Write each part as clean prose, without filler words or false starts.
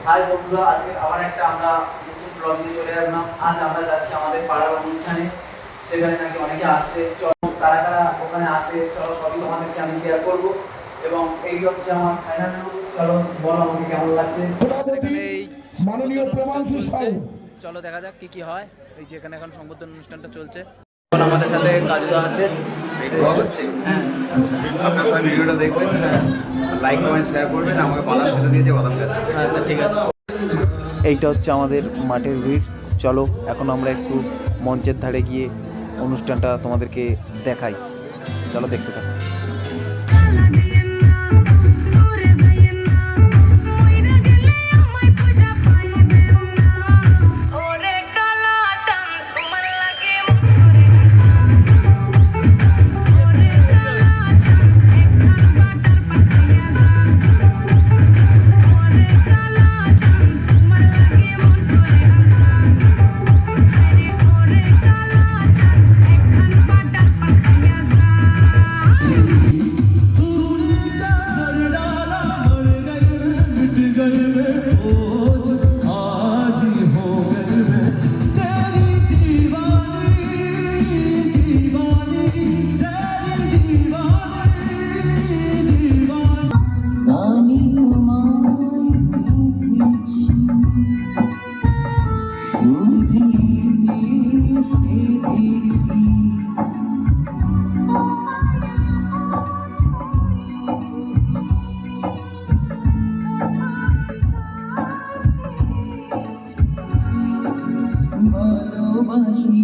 High বন্ধুরা, আজকে আবার একটা আমরা নতুন ব্লগ নিয়ে চলে আসলাম। আজ আমরা যাচ্ছি আমাদের পাড়ার অনুষ্ঠানে, সেখানে নাকি অনেকে আসছে। চলো কারা কারা ওখানে আসে, চলো সবই তোমাদেরকে আমি শেয়ার করব। এবং এই হচ্ছে আমার ফাইনাল লুক। চলো বলো আমাকে কেমন লাগছে। এই মাননীয় প্রমাণশীল সাউ, চলো দেখা যাক কি কি হয়। এই যে এখানে এখন সংবর্ধনা অনুষ্ঠানটা চলছে। এখন আমাদের সাথে কাজুদা আছে। হ্যাঁ, আপনার সবাই ভিডিওটা দেখবেন, লাইক কমেন্ট শেয়ার করবেন, আমাকে বাদাম খেতে দিয়েছে, বাদাম খেতে। আচ্ছা ঠিক আছে। এইটা হচ্ছে আমাদের মাঠের ভিড়। চলো এখন আমরা একটু মঞ্চের ধারে গিয়ে অনুষ্ঠানটা তোমাদেরকে দেখাই। চলো দেখতে থাকো। ভালোবাসি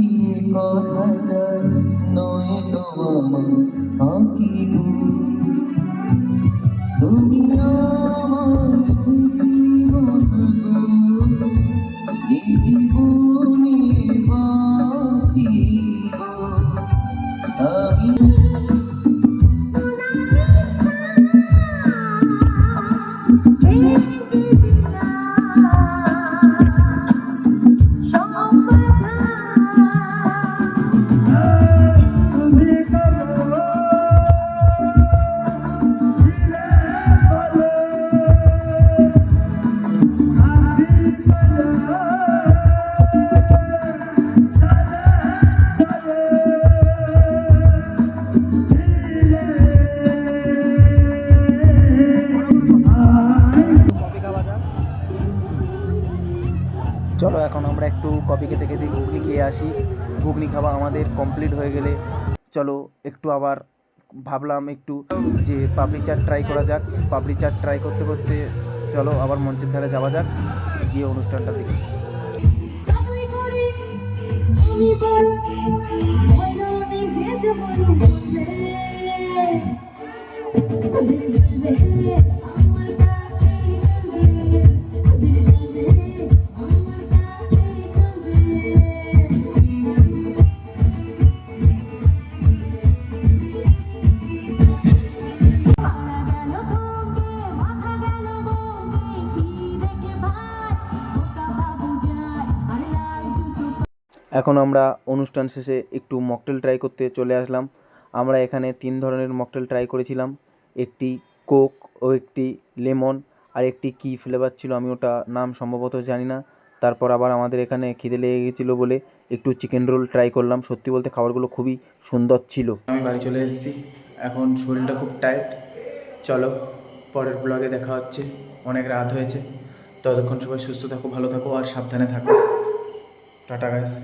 কথাটা নয় তো আমার আঁকি তুমি আমার জীবন জীবনে বাঁচি আমি চলো এখন আমরা একটু কফি খেতে খেতে ঘুগনি খেয়ে আসি। ঘুগনি খাওয়া আমাদের কমপ্লিট হয়ে গেলে চলো একটু আবার ভাবলাম একটু যে পাপড়ি চাট ট্রাই করা যাক। পাপড়ি চাট ট্রাই করতে করতে চলো আবার মঞ্চের ধারে যাওয়া যাক, গিয়ে অনুষ্ঠানটা দেখি। এখন আমরা অনুষ্ঠান শেষে একটু মকটেল ট্রাই করতে চলে আসলাম। আমরা এখানে 3 ধরনের মকটেল ট্রাই করেছিলাম, একটি কোক ও একটি লেমন, আর একটি কী ফ্লেভার ছিল আমি ওটা নাম সম্ভবত জানি না। তারপর আবার আমাদের এখানে খিদে লেগে গেছিলো বলে একটু চিকেন রোল ট্রাই করলাম। সত্যি বলতে খাবারগুলো খুবই সুন্দর ছিল। আমি বাড়ি চলে এসেছি, এখন শরীরটা খুব টাইট। চলো পরের ব্লগে দেখা হচ্ছে, অনেক রাত হয়েছে। ততক্ষণ সবাই সুস্থ থাকো, ভালো থাকো আর সাবধানে থাকো। Tata guys.